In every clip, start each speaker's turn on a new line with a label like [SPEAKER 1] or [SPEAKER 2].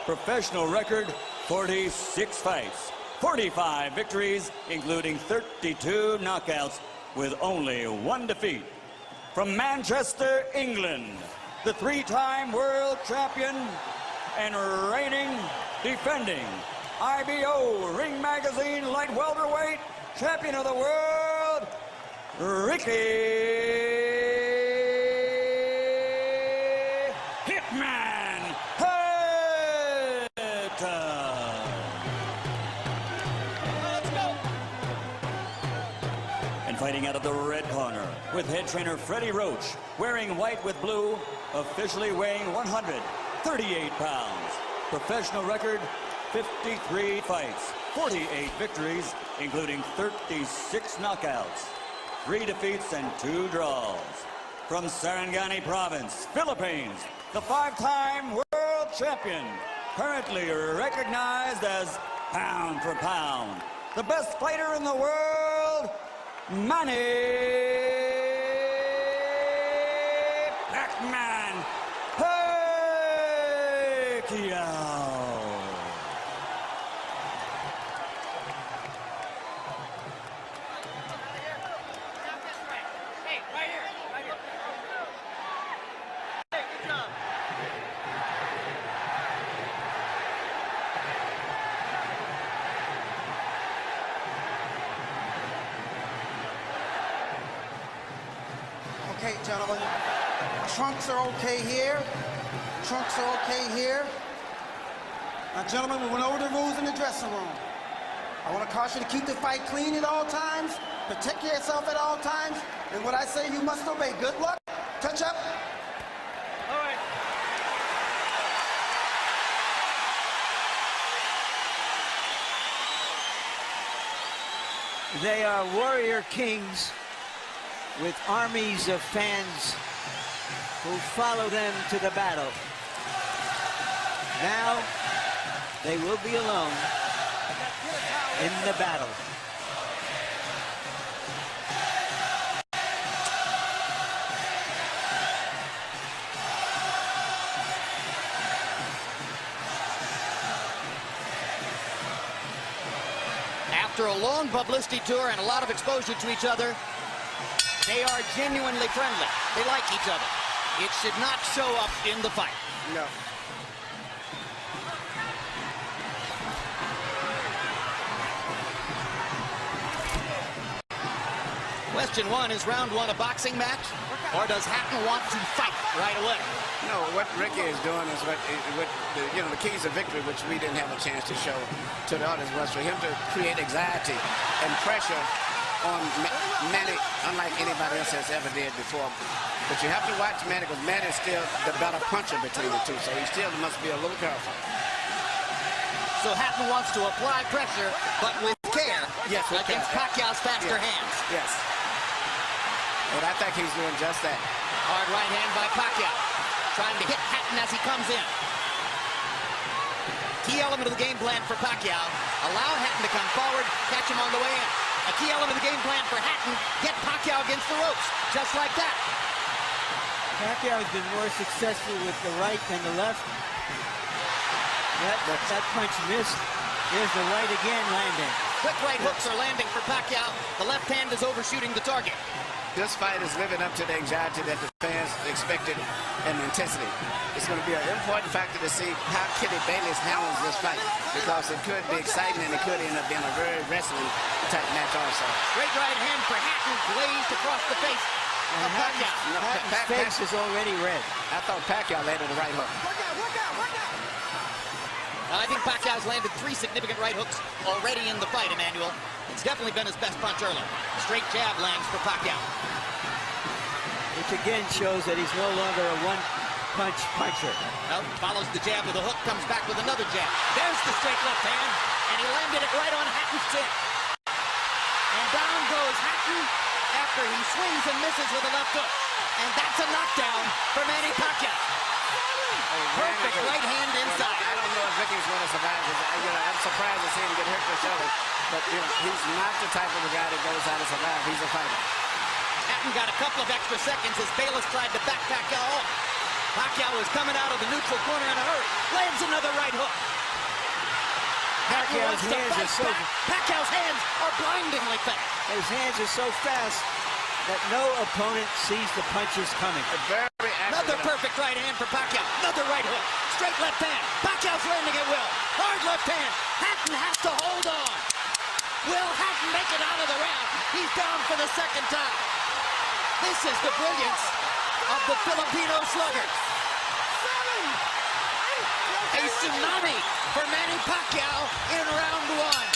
[SPEAKER 1] Professional record, 46 fights, 45 victories, including 32 knockouts, with only one defeat. From Manchester, England, the three-time world champion and reigning, defending IBO Ring Magazine light welterweight champion of the world, Ricky Hitman Hatton. Let's go. And fighting out of the red corner with head trainer Freddie Roach, wearing white with blue, officially weighing 138 pounds. Professional record, 53 fights, 48 victories, including 36 knockouts, 3 defeats and 2 draws. From Sarangani Province, Philippines, the 5-time world champion, currently recognized as pound for pound, the best fighter in the world, Manny Pacman Pacquiao.
[SPEAKER 2] Okay, gentlemen, trunks are okay here. Trunks are okay here. Now, gentlemen, we went over the rules in the dressing room. I want to caution you to keep the fight clean at all times, protect yourself at all times, and what I say you must obey. Good luck. Touch up.
[SPEAKER 3] All right. They are warrior kings with armies of fans who follow them to the battle. Now, they will be alone in the battle.
[SPEAKER 4] After a long publicity tour and a lot of exposure to each other, they are genuinely friendly. They like each other. It should not show up in the fight.
[SPEAKER 2] No.
[SPEAKER 4] Question one, is round one a boxing match? Or does Hatton want to fight right away?
[SPEAKER 5] No, what Ricky is doing is what the keys of victory, which we didn't have a chance to show to the others, was for him to create anxiety and pressure on Manny, unlike anybody else has ever did before. But you have to watch Manny, because Manny is still the better puncher between the two, so he still must be a little careful.
[SPEAKER 4] So Hatton wants to apply pressure, but with care,
[SPEAKER 5] yes,
[SPEAKER 4] against Pacquiao's faster
[SPEAKER 5] yes.
[SPEAKER 4] hands.
[SPEAKER 5] Yes. And I think he's doing just that.
[SPEAKER 4] Hard right hand by Pacquiao, trying to hit Hatton as he comes in. Key element of the game plan for Pacquiao, allow Hatton to come forward, catch him on the way in. A key element of the game plan for Hatton, get Pacquiao against the ropes, just like that.
[SPEAKER 3] Pacquiao has been more successful with the right than the left. That punch missed. There's the right again landing.
[SPEAKER 4] Quick right hooks are landing for Pacquiao. The left hand is overshooting the target.
[SPEAKER 5] This fight is living up to the anxiety that the fans expected and intensity. It's going to be an important factor to see how Kitty Bayless handles this fight, because it could be exciting and it could end up being a very wrestling type match also.
[SPEAKER 4] Great right hand for Hatton, glazed across the face of Pacquiao.
[SPEAKER 3] Hatton's face is already red.
[SPEAKER 5] I thought Pacquiao landed the right hook.
[SPEAKER 4] Now, I think Pacquiao's landed 3 significant right hooks already in the fight, Emmanuel. It's definitely been his best punch early. Straight jab lands for Pacquiao.
[SPEAKER 3] Which again shows that he's no longer a one-punch puncher.
[SPEAKER 4] Well, follows the jab with a hook, comes back with another jab. There's the straight left hand, and he landed it right on Hatton's chin. And down goes Hatton after he swings and misses with a left hook. And that's a knockdown for Manny Pacquiao. Perfect right hand inside.
[SPEAKER 5] I don't know if Ricky's going to survive. I'm surprised to see him get hurt for sure. But he's not the type of a guy that goes out to survive. He's a fighter.
[SPEAKER 4] Hatton got a couple of extra seconds as Bayless tried to back Pacquiao off. Pacquiao is coming out of the neutral corner in a hurry. Lands another right hook. Hatton wants to fight back. Pacquiao's hands are blindingly fast.
[SPEAKER 3] His hands are so fast that no opponent sees the punches coming.
[SPEAKER 5] Very
[SPEAKER 4] Another perfect right hand for Pacquiao. Another right hook. Straight left hand. Pacquiao's landing at will. Hard left hand. Hatton has to hold on. Will Hatton make it out of the round? He's down for the second time. This is the brilliance of the Filipino slugger. A tsunami for Manny Pacquiao in round one.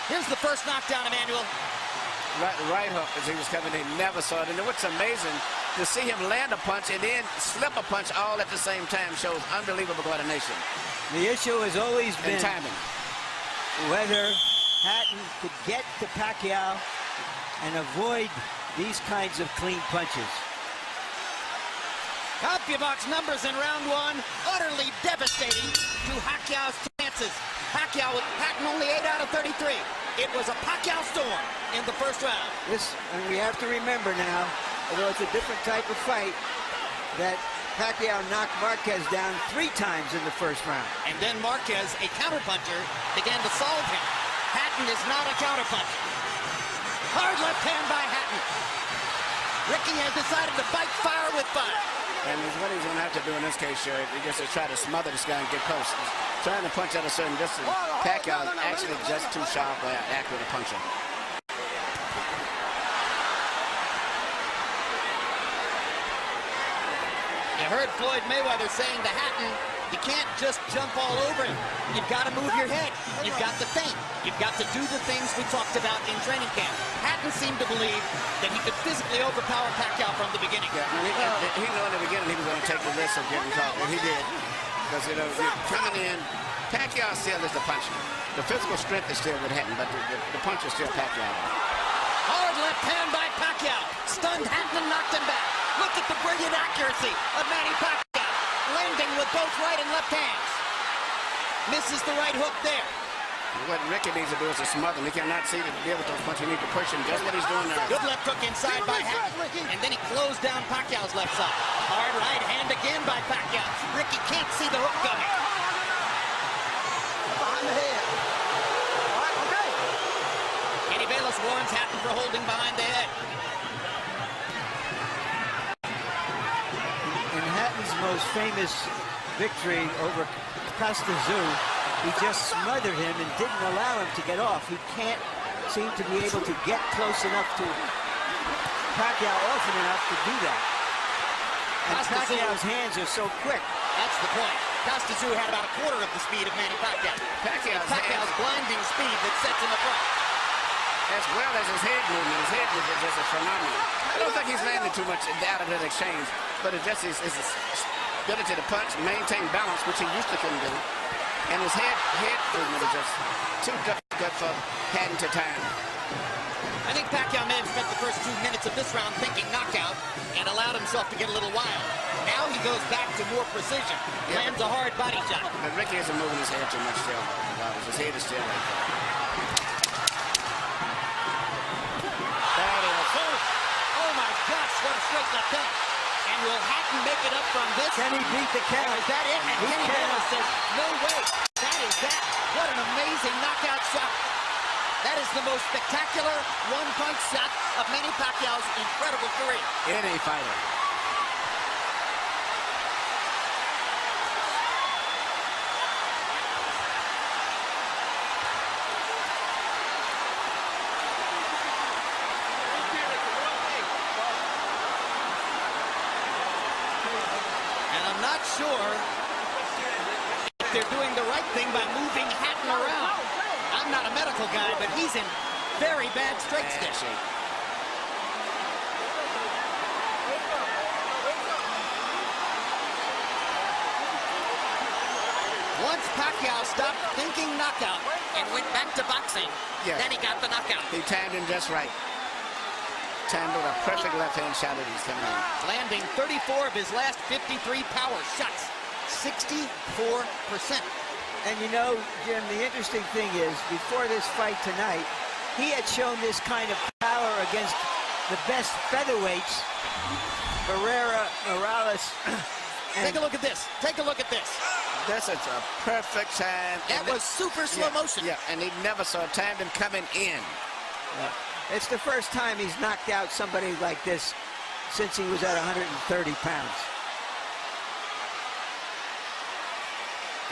[SPEAKER 4] Here's the first knockdown, Emmanuel.
[SPEAKER 5] Right hook as he was coming in, never saw it. And what's amazing, to see him land a punch and then slip a punch all at the same time shows unbelievable coordination.
[SPEAKER 3] The issue has always been
[SPEAKER 5] timing.
[SPEAKER 3] Whether Hatton could get to Pacquiao and avoid these kinds of clean punches.
[SPEAKER 4] CompuBox numbers in round one, utterly devastating to Pacquiao's chances. Pacquiao with Hatton only 8 out of 33. It was a Pacquiao storm in the first round.
[SPEAKER 3] And we have to remember now, although it's a different type of fight, that Pacquiao knocked Marquez down 3 times in the first round.
[SPEAKER 4] And then Marquez, a counterpuncher, began to solve him. Hatton is not a counterpuncher. Hard left hand by Hatton. Ricky has decided to fight fire with fire.
[SPEAKER 5] And what he's going to have to do in this case, sure, he just to try to smother this guy and get close. He's trying to punch at a certain distance. Pacquiao is actually just too sharp or accurate a puncher.
[SPEAKER 4] You heard Floyd Mayweather saying to Hatton, you can't just jump all over him. You've got to move your head. You've got to think. You've got to do the things we talked about in training camp. Hatton seemed to believe that he could physically overpower Pacquiao from the beginning.
[SPEAKER 5] Yeah, he knew in the beginning he was going to take the risk of getting caught, and he did. Because, you know, coming in, Pacquiao still is the puncher. The physical strength is still with Hatton, but the punch is still Pacquiao.
[SPEAKER 4] Hard left hand by Pacquiao. Stunned Hatton and knocked him back. Look at the brilliant accuracy of Manny Pacquiao. Landing with both right and left hands. Misses the right hook there.
[SPEAKER 5] What Ricky needs to do is to smother him. He cannot see to deal with those punches. He needs to push him. Just what he's doing there.
[SPEAKER 4] Good left hook inside by Hatton. And then he closed down Pacquiao's left side. Hard right hand again by Pacquiao. Ricky can't see the hook coming.
[SPEAKER 2] Behind the head. All right, okay.
[SPEAKER 4] Kenny Bayless warns Hatton for holding behind the head.
[SPEAKER 3] In Hatton's most famous victory over Costa Tzu, he just smothered him and didn't allow him to get off. He can't seem to be able to get close enough to Pacquiao often enough to do that. And Pacquiao's hands are so quick.
[SPEAKER 4] That's the point. Costa Tzu had about a quarter of the speed of Manny Pacquiao. Pacquiao's blinding speed that sets him apart.
[SPEAKER 5] As well as his head movement. His head movement is just a phenomenon. I don't think he's landed too much out of that exchange, but it just is his ability to punch, maintain balance, which he used to couldn't do. And his head movement is just too difficult for Hatton to time.
[SPEAKER 4] I think Pacquiao may have spent the first 2 minutes of this round thinking knockout and allowed himself to get a little wild. Now he goes back to more precision. Lands a hard body shot.
[SPEAKER 5] But Ricky isn't moving his head too much still. His head is still right there.
[SPEAKER 4] Oh my gosh, what a straight left hand. And will Hatton make it up from this?
[SPEAKER 3] Can he beat the count?
[SPEAKER 4] Is that it? And Kenny Bayless says, no way. That is that. What an amazing knockout shot. That is the most spectacular one-punch shot of Manny Pacquiao's incredible career.
[SPEAKER 5] Any fighter.
[SPEAKER 4] Not sure if they're doing the right thing by moving Hatton around. I I'm not a medical guy, but he's in very bad straight stitch. Once Pacquiao stopped thinking knockout and went back to boxing, then he got the knockout.
[SPEAKER 5] He timed him just right. Timed with a perfect left-hand shot that he's coming in.
[SPEAKER 4] Landing 34 of his last 53 power shots. 64%.
[SPEAKER 3] And you know, Jim, the interesting thing is, before this fight tonight, he had shown this kind of power against the best featherweights, Barrera, Morales.
[SPEAKER 4] Take a look at this. Take a look at this.
[SPEAKER 5] This is a perfect time.
[SPEAKER 4] That was super slow motion.
[SPEAKER 5] Yeah, and he never saw timed him coming in.
[SPEAKER 3] It's the first time he's knocked out somebody like this since he was at 130 pounds.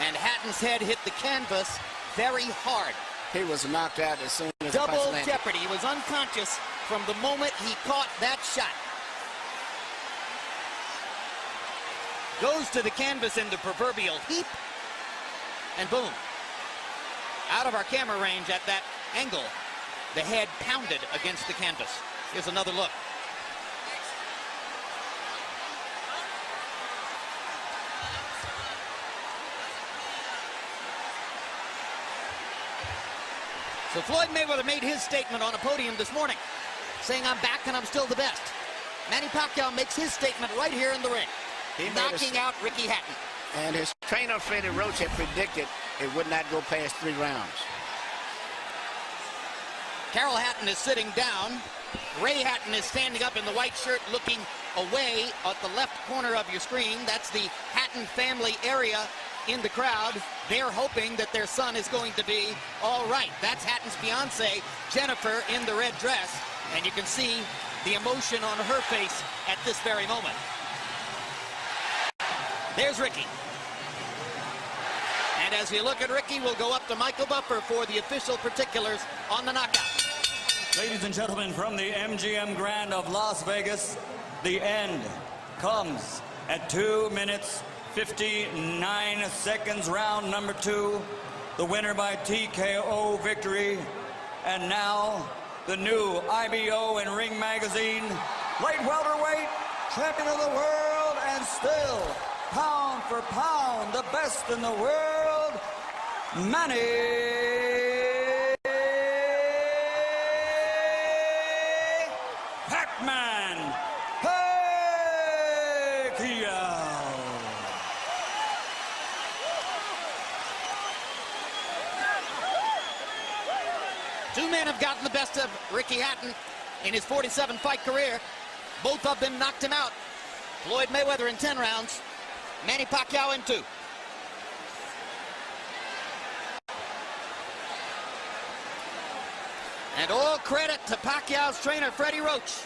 [SPEAKER 4] And Hatton's head hit the canvas very hard.
[SPEAKER 5] He was knocked out as soon as the punch
[SPEAKER 4] Double
[SPEAKER 5] landed.
[SPEAKER 4] jeopardy. He was unconscious from the moment he caught that shot. Goes to the canvas in the proverbial heap, and boom. Out of our camera range at that angle, the head pounded against the canvas. Here's another look. So Floyd Mayweather made his statement on a podium this morning, saying, I'm back and I'm still the best. Manny Pacquiao makes his statement right here in the ring, knocking out Ricky Hatton.
[SPEAKER 5] And his trainer, Freddie Roach, had predicted it would not go past 3 rounds.
[SPEAKER 4] Carol Hatton is sitting down. Ray Hatton is standing up in the white shirt looking away at the left corner of your screen. That's the Hatton family area in the crowd. They're hoping that their son is going to be all right. That's Hatton's fiance, Jennifer, in the red dress. And you can see the emotion on her face at this very moment. There's Ricky. And as we look at Ricky, we'll go up to Michael Buffer for the official particulars on the knockout.
[SPEAKER 1] Ladies and gentlemen, from the MGM Grand of Las Vegas, the end comes at 2 minutes, 59 seconds, round number 2. The winner by TKO victory. And now, the new IBO and Ring Magazine light welterweight champion of the world, and still, pound for pound, the best in the world, Manny Pac-Man Pacquiao.
[SPEAKER 4] Two men have gotten the best of Ricky Hatton in his 47-fight career. Both of them knocked him out. Floyd Mayweather in 10 rounds. Manny Pacquiao in 2. And all credit to Pacquiao's trainer, Freddie Roach,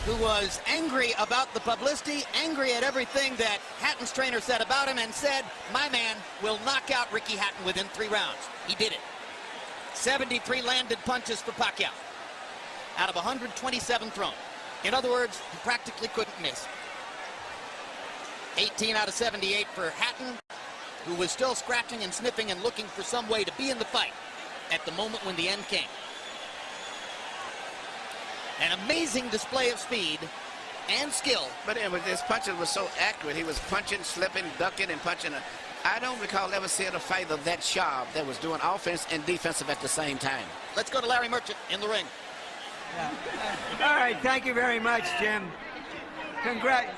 [SPEAKER 4] who was angry about the publicity, angry at everything that Hatton's trainer said about him, and said, my man will knock out Ricky Hatton within 3 rounds. He did it. 73 landed punches for Pacquiao out of 127 thrown. In other words, he practically couldn't miss. 18 out of 78 for Hatton, who was still scratching and sniffing and looking for some way to be in the fight at the moment when the end came. An amazing display of speed and skill.
[SPEAKER 5] But his punches were so accurate. He was punching, slipping, ducking, and punching. I don't recall ever seeing a fighter that sharp that was doing offense and defensive at the same time.
[SPEAKER 4] Let's go to Larry Merchant in the ring.
[SPEAKER 3] All right, thank you very much, Jim.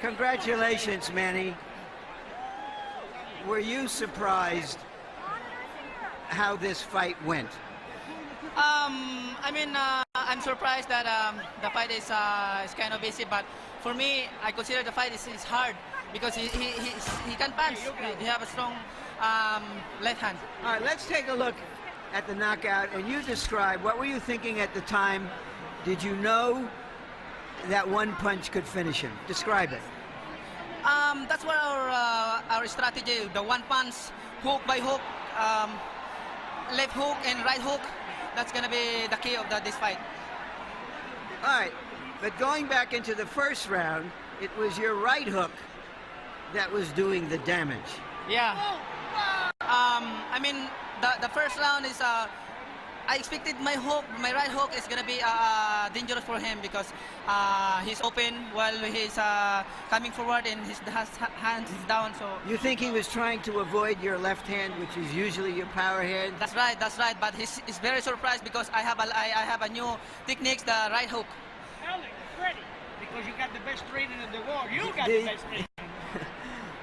[SPEAKER 3] Congratulations, Manny. Were you surprised how this fight went?
[SPEAKER 6] I'm surprised that the fight is kind of easy, but for me, I consider the fight is hard because he can punch. He have a strong left hand.
[SPEAKER 3] All right, let's take a look at the knockout, and you describe, what were you thinking at the time? Did you know that one punch could finish him? Describe it.
[SPEAKER 6] That's what our strategy, the one punch, hook by hook, left hook and right hook. That's going to be the key of this fight.
[SPEAKER 3] All right, but going back into the first round, it was your right hook that was doing the damage.
[SPEAKER 6] Yeah. I mean, the first round is. I expected my right hook is gonna be dangerous for him because he's open while he's coming forward and his hands is down. So
[SPEAKER 3] You think he was trying to avoid your left hand, which is usually your power hand?
[SPEAKER 6] that's right. But he's very surprised because I have a new techniques, the right hook.
[SPEAKER 7] Alex, Freddie, because you got the best training in the world. You got
[SPEAKER 3] Do-
[SPEAKER 7] the best training.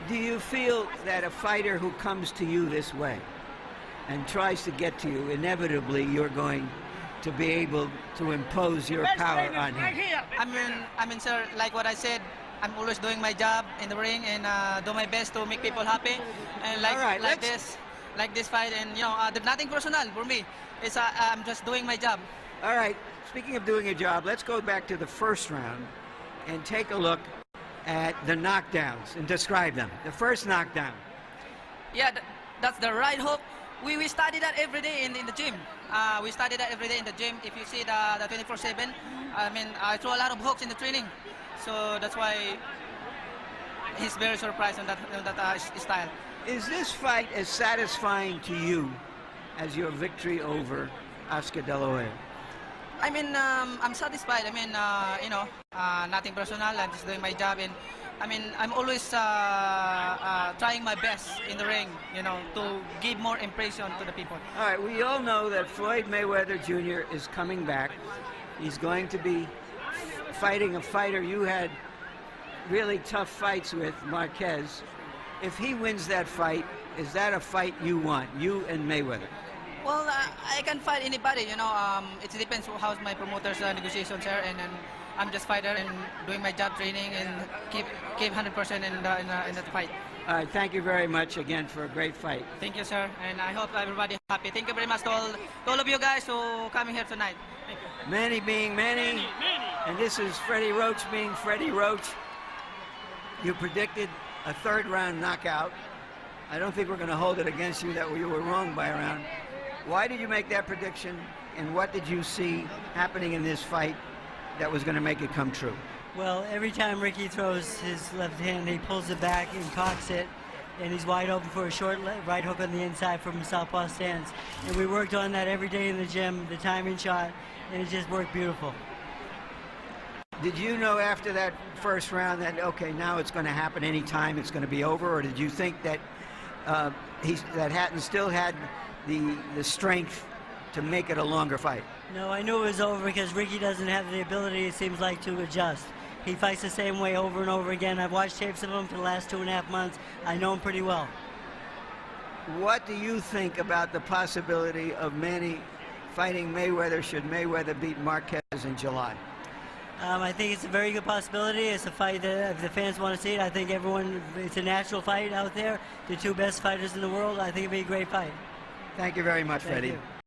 [SPEAKER 3] Do you feel that a fighter who comes to you this way and tries to get to you, inevitably you're going to be able to impose your
[SPEAKER 7] Best
[SPEAKER 3] power
[SPEAKER 7] training
[SPEAKER 3] on
[SPEAKER 7] right
[SPEAKER 3] him?
[SPEAKER 7] here.
[SPEAKER 6] I mean, sir, like what I said, I'm always doing my job in the ring and do my best to make people happy. And
[SPEAKER 3] All right,
[SPEAKER 6] like this fight, and there's nothing personal for me. It's I'm just doing my job.
[SPEAKER 3] All right, speaking of doing a job, let's go back to the first round and take a look at the knockdowns and describe them. The first knockdown.
[SPEAKER 6] Yeah, that's the right hook. We study that every day in the gym. We study that every day in the gym. If you see the 24/7, I mean, I throw a lot of hooks in the training, so that's why he's very surprised on that style.
[SPEAKER 3] Is this fight as satisfying to you as your victory over Oscar De La Hoya?
[SPEAKER 6] I mean, I'm satisfied. I mean, nothing personal. I'm just doing my job, and I mean, I'm always trying my best in the ring, to give more impression to the people.
[SPEAKER 3] All right, we all know that Floyd Mayweather Jr. is coming back. He's going to be fighting a fighter you had really tough fights with, Marquez. If he wins that fight, is that a fight you want, you and Mayweather?
[SPEAKER 6] Well, I can fight anybody, it depends on how's my promoter's negotiations are, and then I'm just fighter and doing my job training and keep 100% in that fight.
[SPEAKER 3] All right, thank you very much again for a great fight.
[SPEAKER 6] Thank you, sir, and I hope everybody happy. Thank you very much to all of you guys who coming here tonight. Thank you.
[SPEAKER 3] Manny being Manny, and this is Freddie Roach being Freddie Roach. You predicted a third round knockout. I don't think we're going to hold it against you that you were wrong by a round. Why did you make that prediction, and what did you see happening in this fight that was going to make it come true?
[SPEAKER 8] Well, every time Ricky throws his left hand, he pulls it back and cocks it, and he's wide open for a short right hook on the inside from a southpaw stance. And we worked on that every day in the gym, the timing shot, and it just worked beautiful.
[SPEAKER 3] Did you know after that first round that, okay, now it's going to happen anytime, it's going to be over, or did you think that that Hatton still had the strength to make it a longer fight?
[SPEAKER 8] No, I knew it was over because Ricky doesn't have the ability, it seems like, to adjust. He fights the same way over and over again. I've watched tapes of him for the last 2.5 months. I know him pretty well.
[SPEAKER 3] What do you think about the possibility of Manny fighting Mayweather should Mayweather beat Marquez in July?
[SPEAKER 8] I think it's a very good possibility. It's a fight that if the fans want to see it, I think it's a natural fight out there. The two best fighters in the world. I think it'd be a great fight.
[SPEAKER 3] Thank you very much,
[SPEAKER 8] Thank
[SPEAKER 3] Freddie.
[SPEAKER 8] you.